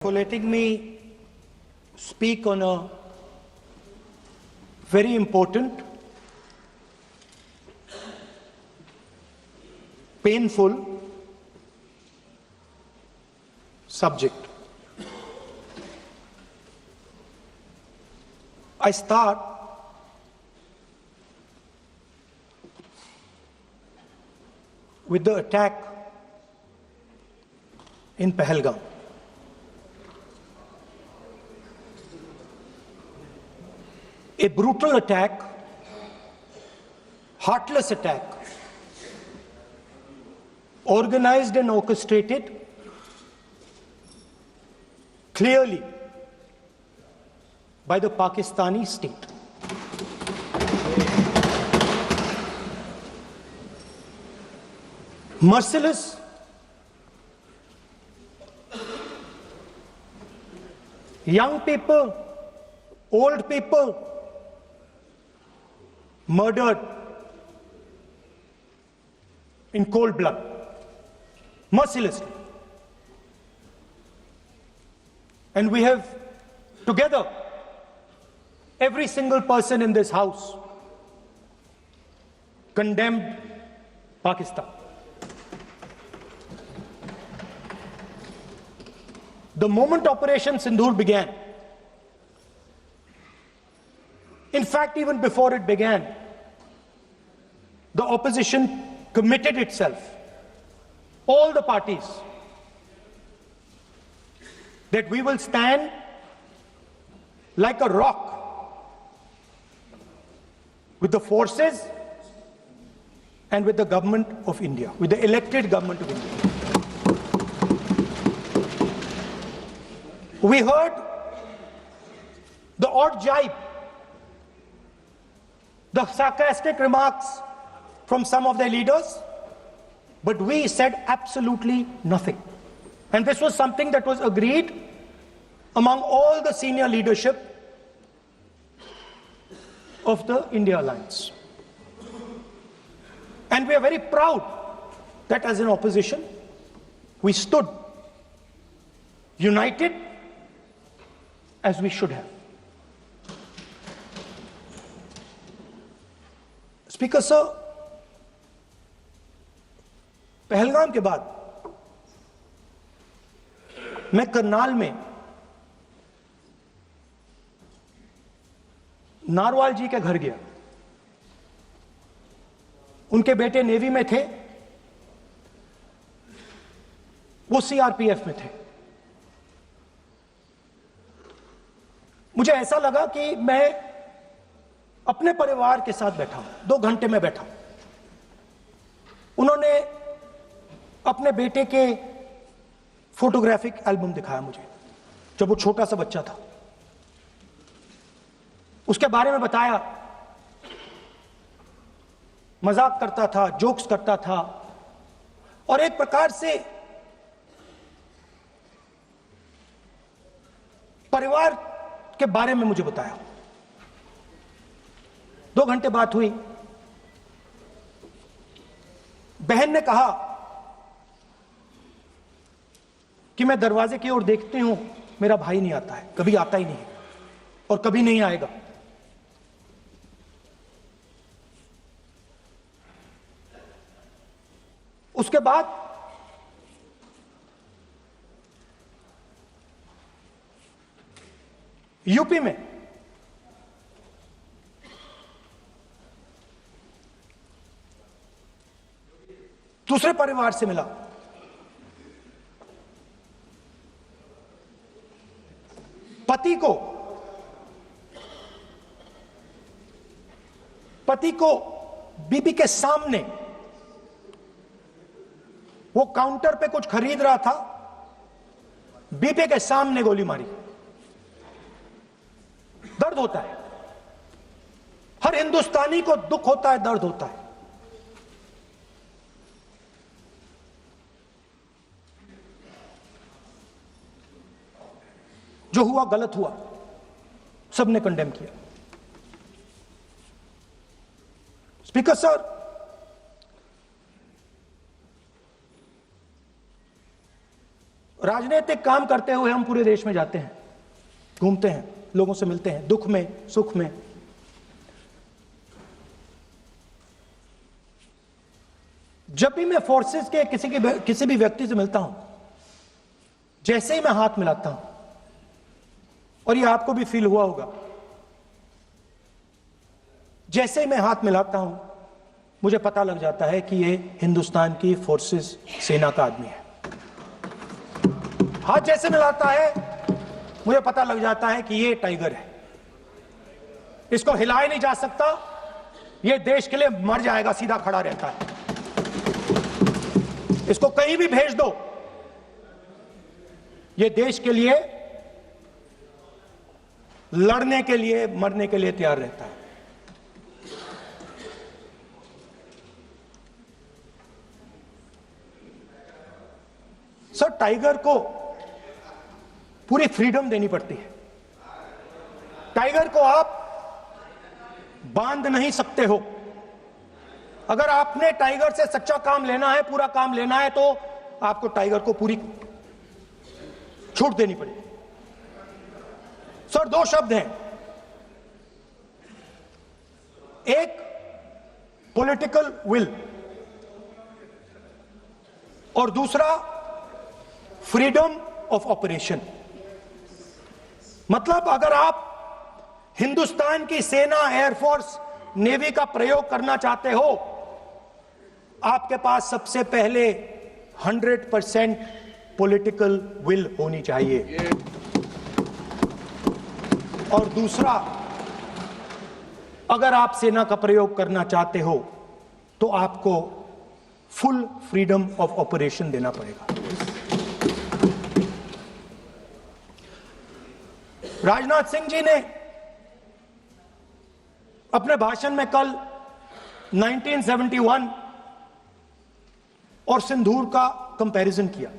For letting me speak on a very important, painful subject. I start with the attack in Pahalgam. A brutal attack, heartless attack, organized and orchestrated clearly by the Pakistani state. Merciless, young people, old people, murdered in cold blood, mercilessly. And we have together, every single person in this house, condemned Pakistan. The moment Operation Sindoor began, in fact, even before it began, the opposition committed itself, all the parties, that we will stand like a rock with the forces and with the government of India, with the elected government of India. We heard the odd jibe, the sarcastic remarks from some of their leaders, but we said absolutely nothing. And this was something that was agreed among all the senior leadership of the India Alliance. And we are very proud that as an opposition, we stood united as we should have. Speaker sir, Pahalgam के बाद मैं करनाल में narwhal जी के घर गया। उनके बेटे navy में थे, वो सीआरपीएफ में थे। मुझे ऐसा लगा कि मैं अपने परिवार के साथ बैठा हूं, 2 घंटे में बैठा हूं। उन्होंने अपने बेटे के फोटोग्राफिक एल्बम दिखाया मुझे, जब वो छोटा सा बच्चा था। उसके बारे में बताया, मजाक करता था, जोक्स करता था, और एक प्रकार से परिवार के बारे में मुझे बताया। 2 घंटे बात हुई। बहन ने कहा कि मैं दरवाजे की ओर देखती हूं, मेरा भाई नहीं आता है, कभी आता ही नहीं और कभी नहीं आएगा। उसके बाद यूपी में दूसरे परिवार से मिला। पति को बीबी के सामने, वो काउंटर पे कुछ खरीद रहा था, बीबी के सामने गोली मारी। दर्द होता है, हर हिंदुस्तानी को दुख होता है, दर्द होता है। जो हुआ गलत हुआ, सबने कंडेम किया। स्पीकर सर, राजनीतिक काम करते हुए हम पूरे देश में जाते हैं, घूमते हैं, लोगों से मिलते हैं, दुख में, सुख में। जब भी मैं फोर्सेस के किसी भी व्यक्ति से मिलता हूं, जैसे ही मैं हाथ मिलाता हूं, और ये आपको भी फील हुआ होगा, जैसे ही मैं हाथ मिलाता हूं मुझे पता लग जाता है कि ये हिंदुस्तान की फोर्सेस सेना का आदमी है। हाथ जैसे मिलाता है मुझे पता लग जाता है कि ये टाइगर है, इसको हिलाया नहीं जा सकता, ये देश के लिए मर जाएगा, सीधा खड़ा रहता है, इसको कहीं भी भेज दो, ये देश के लिए लड़ने के लिए, मरने के लिए तैयार रहता है। सर, टाइगर को पूरी फ्रीडम देनी पड़ती है। टाइगर को आप बांध नहीं सकते हो। अगर आपने टाइगर से सच्चा काम लेना है, पूरा काम लेना है, तो आपको टाइगर को पूरी छूट देनी पड़ेगी। सर, दो शब्द हैं, एक पॉलिटिकल विल और दूसरा फ्रीडम ऑफ ऑपरेशन। मतलब अगर आप हिंदुस्तान की सेना, एयरफोर्स, नेवी का प्रयोग करना चाहते हो, आपके पास सबसे पहले 100% पॉलिटिकल विल होनी चाहिए, और दूसरा, अगर आप सेना का प्रयोग करना चाहते हो तो आपको फुल फ्रीडम ऑफ ऑपरेशन देना पड़ेगा। राजनाथ सिंह जी ने अपने भाषण में कल 1971 और सिंदूर का कंपैरिजन किया,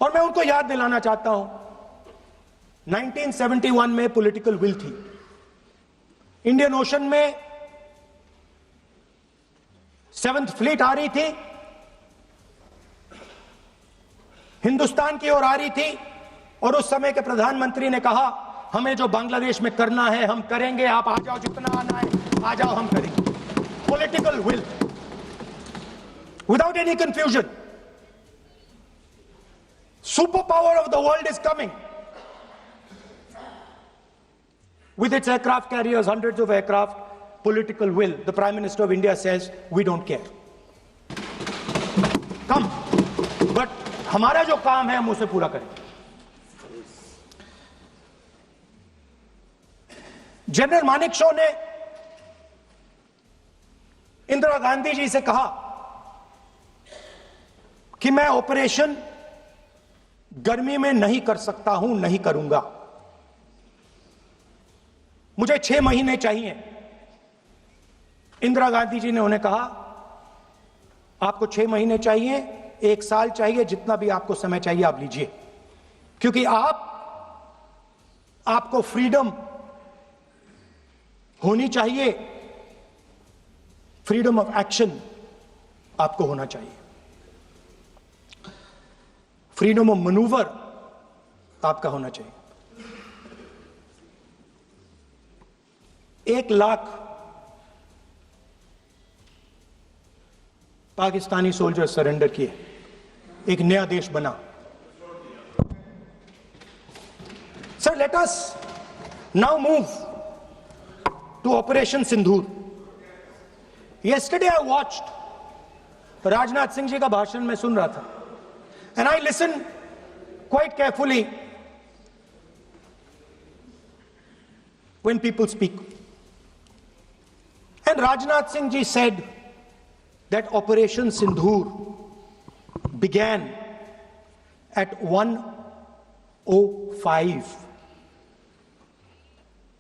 और मैं उनको याद दिलाना चाहता हूं, 1971 में पॉलिटिकल विल थी, इंडियन ओशन में 7th फ्लीट आ रही थी, हिंदुस्तान की ओर आ रही थी, और उस समय के प्रधानमंत्री ने कहा, हमें जो बांग्लादेश में करना है हम करेंगे, आप आ जाओ, जितना आना है आ जाओ, हम करेंगे। Political will, without any confusion. Super power of the world is coming with its aircraft carriers, hundreds of aircraft, political will. The Prime Minister of India says, we don't care. Come. But हमारा जो काम है हम उसे पूरा करेंगे। General Manekshaw ने इंदिरा गांधी जी से कहा कि मैं ऑपरेशन गर्मी में नहीं कर सकता हूं, नहीं करूंगा, मुझे 6 महीने चाहिए। इंदिरा गांधी जी ने उन्हें कहा, आपको 6 महीने चाहिए, 1 साल चाहिए, जितना भी आपको समय चाहिए आप लीजिए, क्योंकि आपको फ्रीडम होनी चाहिए, फ्रीडम ऑफ एक्शन आपको होना चाहिए, फ्रीडम ऑफ मैनूवर आपका होना चाहिए। 1 लाख पाकिस्तानी सोल्जर सरेंडर किए, एक नया देश बना। Sir, let us now move to operation Sindoor. Yesterday I watched, Rajnath Singh ji का भाषण में सुन रहा था, and I listen quite carefully when people speak. And Rajnath Singh ji said that Operation Sindoor began at 1:05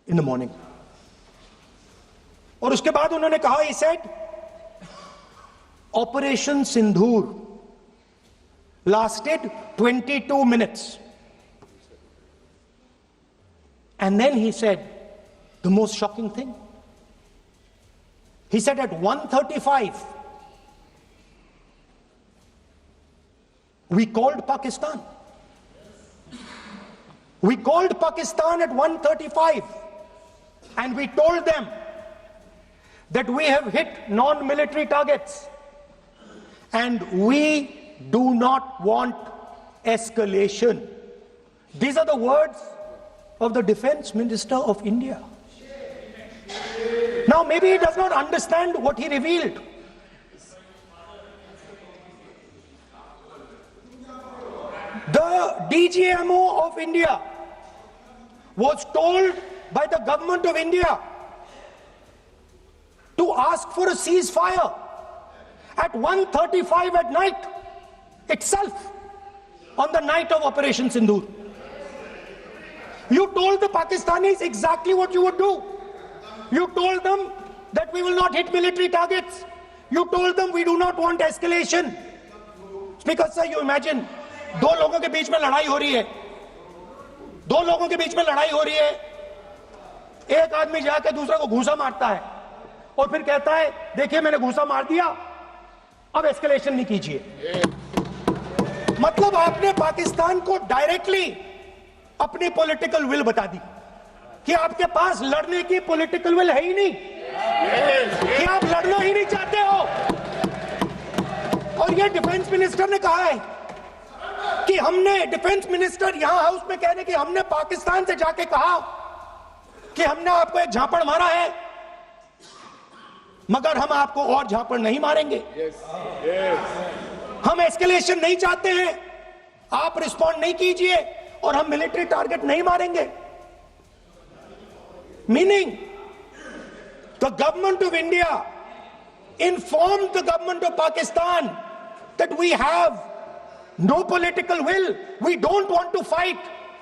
in the morning. और उसके बाद उन्होंने कहा, he said, Operation Sindoor lasted 22 minutes. And then he said the most shocking thing. He said at 1:35, We called Pakistan. We called Pakistan at 1:35 and we told them that we have hit non-military targets and we do not want escalation. These are the words of the Defense Minister of India. Now maybe he does not understand what he revealed. The DGMO of India was told by the government of India to ask for a ceasefire at 1:35 at night itself, on the night of Operation Sindoor. You told the Pakistanis exactly what you would do. You told them that we will not hit military targets. You told them we do not want escalation. Speaker sir, you imagine, दो लोगों के बीच में लड़ाई हो रही है, दो लोगों के बीच में लड़ाई हो रही है, एक आदमी जाके दूसरे को घूंसा मारता है और फिर कहता है देखिए मैंने घूंसा मार दिया, अब एस्केलेशन नहीं कीजिए। मतलब आपने पाकिस्तान को डायरेक्टली अपनी पॉलिटिकल विल बता दी कि आपके पास लड़ने की पॉलिटिकल विल है ही नहीं, कि आप लड़ना ही नहीं चाहते हो। और ये डिफेंस मिनिस्टर ने कहा है कि हमने, डिफेंस मिनिस्टर यहां हाउस में कह रहे कि हमने पाकिस्तान से जाके कहा कि हमने आपको एक झापड़ मारा है मगर हम आपको और झापड़ नहीं मारेंगे। हम एस्केलेशन नहीं चाहते हैं, आप रिस्पॉन्ड नहीं कीजिए और हम मिलिट्री टारगेट नहीं मारेंगे। Meaning the government of India informed the government of Pakistan that we have no political will, we don't want to fight,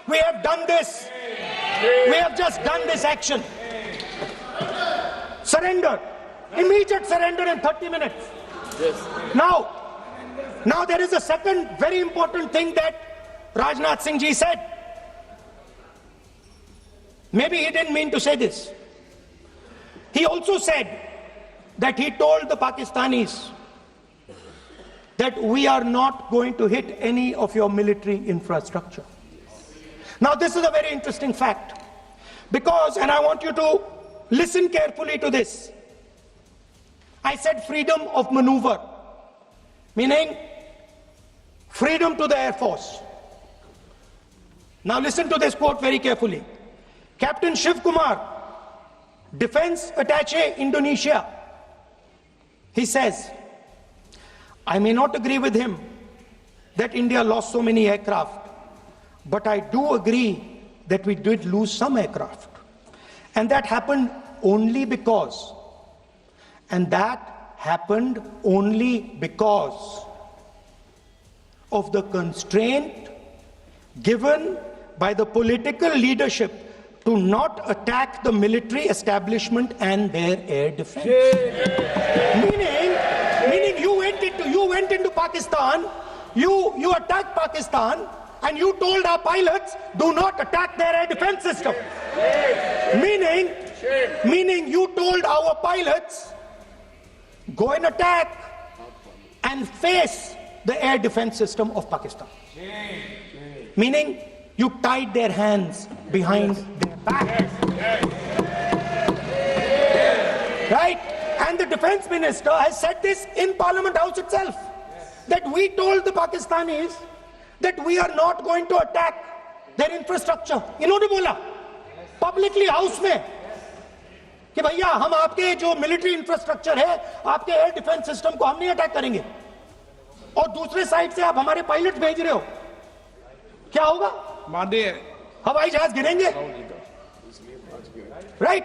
we have done this, we have just done this action. Surrender, immediate surrender in 30 minutes. Now there is a second very important thing that Rajnath Singh ji said. Maybe he didn't mean to say this. He also said that he told the Pakistanis that we are not going to hit any of your military infrastructure. Now this is a very interesting fact because, and I want you to listen carefully to this. I said freedom of maneuver, meaning freedom to the Air Force. Now listen to this quote very carefully. Captain Shiv Kumar, Defense Attaché, Indonesia, he says, I may not agree with him that India lost so many aircraft, but I do agree that we did lose some aircraft. And that happened only because, of the constraint given by the political leadership to not attack the military establishment and their air defense. Meaning you went into Pakistan, you attacked Pakistan, and you told our pilots, do not attack their air defense system. Meaning you told our pilots, go and attack and face the air defense system of Pakistan. Meaning you tied their hands behind their back. Right? And the defense minister has said this in Parliament House itself, that we told the Pakistanis that we are not going to attack their infrastructure. इन्होंने बोला publicly house में कि भैया हम आपके जो military infrastructure है, आपके air defense system को हम नहीं attack करेंगे, और दूसरे साइड से आप हमारे पायलट भेज रहे हो, क्या होगा? हवाई जहाज गिरेंगे, right?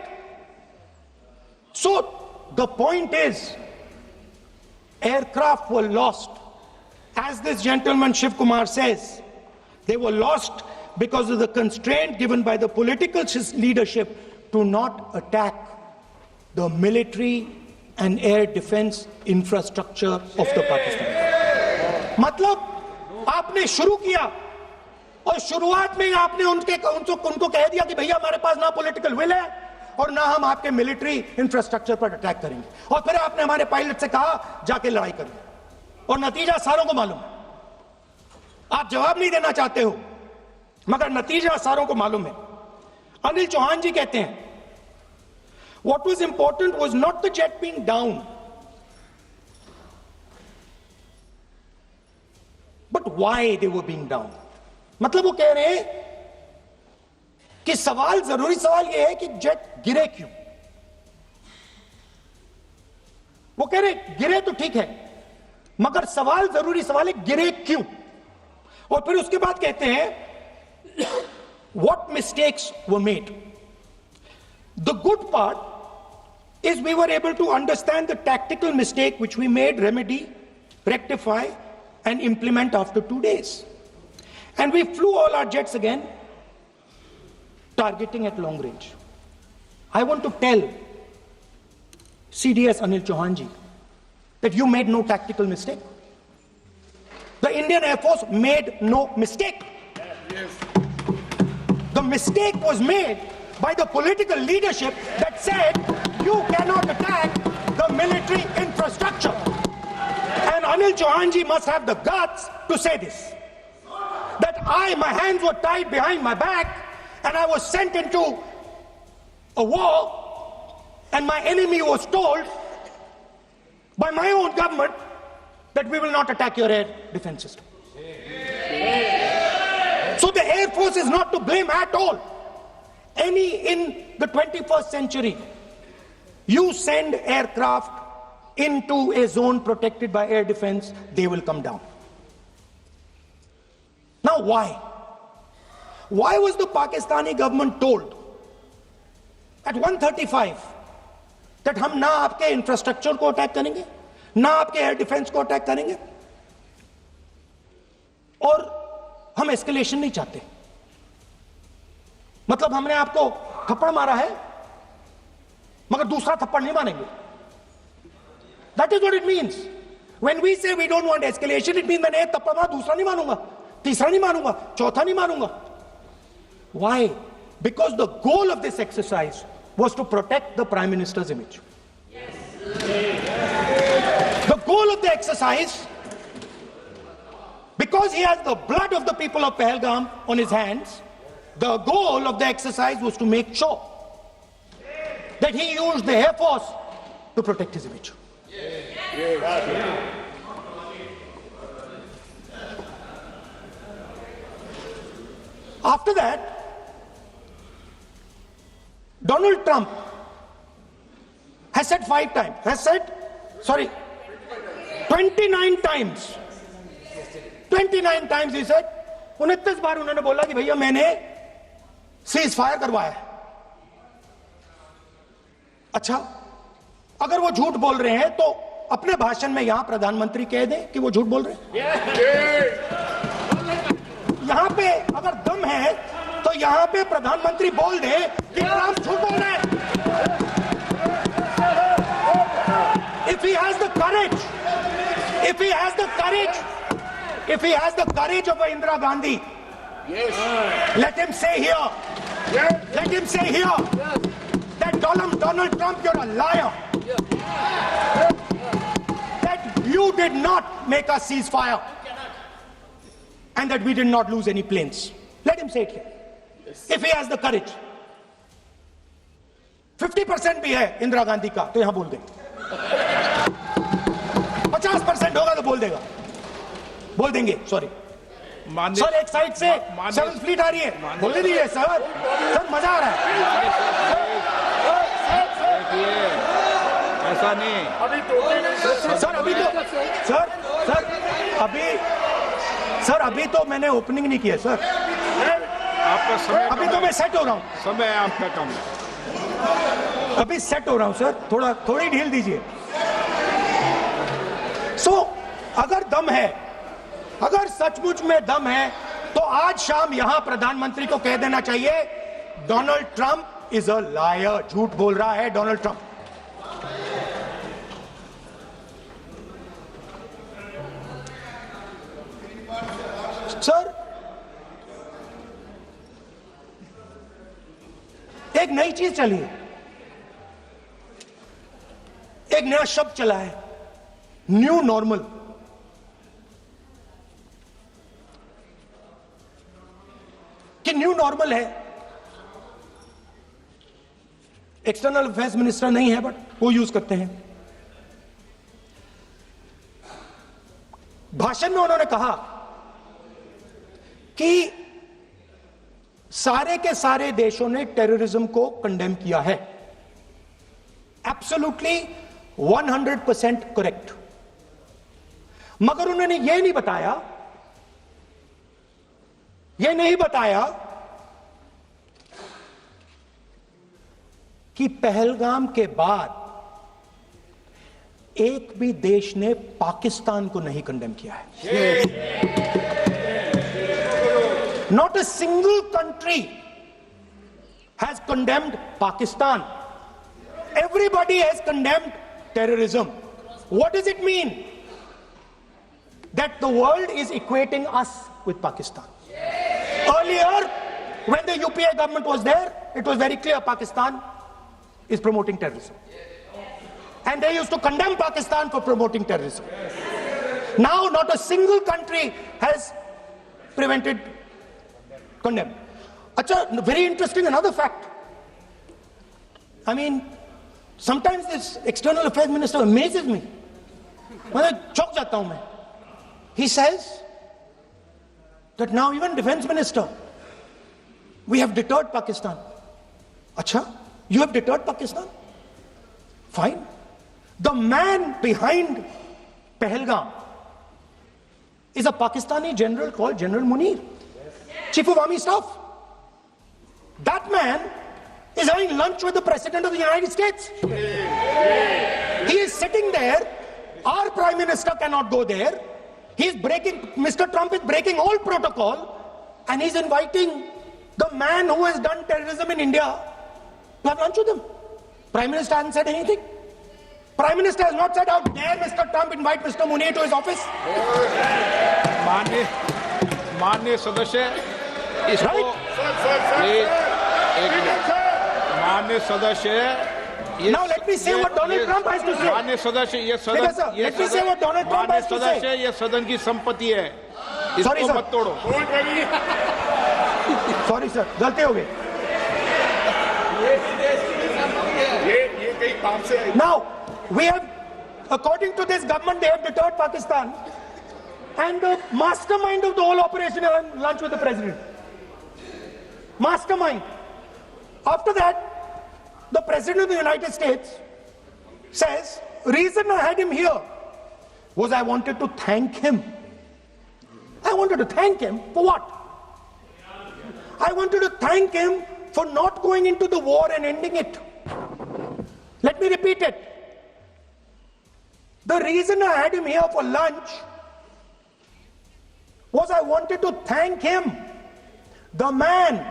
So the point is, aircraft were lost, as this gentleman Shiv Kumar says, they were lost because of the constraint given by the political leadership to not attack the military and air defense infrastructure of the Pakistan. मतलब आपने शुरू किया और शुरुआत में आपने उनको कह दिया कि भैया हमारे पास ना पॉलिटिकल विल है और ना हम आपके मिलिट्री इंफ्रास्ट्रक्चर पर अटैक करेंगे, और फिर आपने हमारे पायलट से कहा जाके लड़ाई करें, और नतीजा सारों को मालूम है। आप जवाब नहीं देना चाहते हो, मगर नतीजा सारों को मालूम है। अनिल चौहान जी कहते हैं, what was important was not the jet being down, but why they were being down. मतलब वो कह रहे हैं कि सवाल, जरूरी सवाल ये है कि जेट गिरे क्यों। वो कह रहे गिरे तो ठीक है, मगर सवाल, जरूरी सवाल है गिरे क्यों। और फिर उसके बाद कहते हैं what mistakes were made. The good part is we were able to understand the tactical mistake which we made, remedy, rectify and implement after 2 days. And we flew all our jets again, targeting at long range. I want to tell CDS Anil Chauhan ji that you made no tactical mistake. The Indian Air Force made no mistake. The mistake was made by the political leadership that said you cannot attack the military infrastructure. And Anil Chauhan ji must have the guts to say this. That my hands were tied behind my back and I was sent into a war and my enemy was told by my own government that we will not attack your air defense system. So the Air Force is not to blame at all. In the 21st century, you send aircraft into a zone protected by air defense, they will come down. Now why? Why was the Pakistani government told at 1:35 that हम ना आपके infrastructure को attack करेंगे, ना आपके air defence को attack करेंगे, और हम एस्केलेशन नहीं चाहते। मतलब हमने आपको थप्पड़ मारा है मगर दूसरा थप्पड़ नहीं मारेंगे। That is what it means. When we say we don't want escalation, it means मैंने एक थप्पड़ मारा, दूसरा नहीं मारूंगा, तीसरा नहीं मारूंगा, चौथा नहीं मारूंगा। Why? Because the goal of this exercise was to protect the Prime Minister's image. The goal of the exercise, because he has the blood of the people of Pahalgam on his hands, the goal of the exercise was to make sure that he used the Air Force to protect his image. After that, Donald Trump has said 29 times. 29 times he said, 29 बार उन्होंने बोला कि भैया मैंने cease fire करवाया है। अच्छा, अगर वो झूठ बोल रहे हैं तो अपने भाषण में यहां प्रधानमंत्री कह दें कि वो झूठ बोल रहे हैं। यहां पे अगर दम है तो यहां पे प्रधानमंत्री बोल दे कि ट्रंप झूठ बोल रहे हैं। If he has the courage, if he has the courage of Indira Gandhi, let him say here, that Donald Trump, you're a liar. That you did not make a ceasefire and that we did not lose any planes. Let him say it here. If he has the courage. 50% भी है इंदिरा गांधी का तो यहां बोल देंगे, 50% होगा तो बोल देंगे सॉरी सर, एक साइड से 7th फ्लीट आ रही है, बोलने दीजिए सर, मजा आ रहा है। ऐसा नहीं सर अभी तो मैंने ओपनिंग नहीं किया सर, आपका समय, अभी तो मैं सेट हो रहा हूँ, समय आपका कम है, अभी सेट हो रहा हूँ सर, थोड़ी ढील दीजिए। अगर दम है, अगर सचमुच में दम है तो आज शाम यहां प्रधानमंत्री को कह देना चाहिए Donald Trump is a liar, झूठ बोल रहा है डोनाल्ड ट्रंप। सर, एक नई चीज चली है, एक नया शब्द चला है, न्यू नॉर्मल। न्यू नॉर्मल है, एक्सटर्नल अफेयर्स मिनिस्टर नहीं है बट वो यूज करते हैं। भाषण में उन्होंने कहा कि सारे के सारे देशों ने टेररिज्म को कंडेम किया है। Absolutely 100% correct. मगर उन्होंने यह नहीं बताया कि पहलगाम के बाद एक भी देश ने पाकिस्तान को नहीं कंडेम किया है। Not a single country has condemned Pakistan. Everybody has condemned terrorism. What does it mean? That the world is equating us with Pakistan. Earlier, when the UPA government was there, it was very clear Pakistan is promoting terrorism. And they used to condemn Pakistan for promoting terrorism. Now, not a single country has prevented condemn. Acha, very interesting, another fact. I mean, sometimes this external affairs minister amazes me. मैं चौंक जाता हूं मैं. He says that now even defense minister, we have deterred Pakistan. Acha, you have deterred Pakistan? Fine. The man behind Pahalgam is a Pakistani general called General Munir, Chief of Army Staff. That man is having lunch with the President of the United States. He is sitting there. Our Prime Minister cannot go there. Mr. Trump is breaking all protocol, and he's inviting the man who has done terrorism in India to have lunch with him. Prime Minister hasn't said anything. Prime Minister has not said, how dare Mr. Trump invite Mr. Munir to his office? माननीय सदस्य इसको माननीय सदस्य Now let me say what Donald Trump has to say. माननीय सदस्य ये Let me say what Donald Trump has to say. सदस्य ये सदन की संपत्ति है, इसको मत तोड़ो। Sorry sir, गलती हो गई। ये कई काम से Now we have, according to this government, they have deterred Pakistan, and the mastermind of the whole operation had lunch with the president. Mastermind. After that, the President of the United States says, reason I had him here was I wanted to thank him. I wanted to thank him for what? I wanted to thank him for not going into the war and ending it. Let me repeat it. The reason I had him here for lunch was I wanted to thank him, the man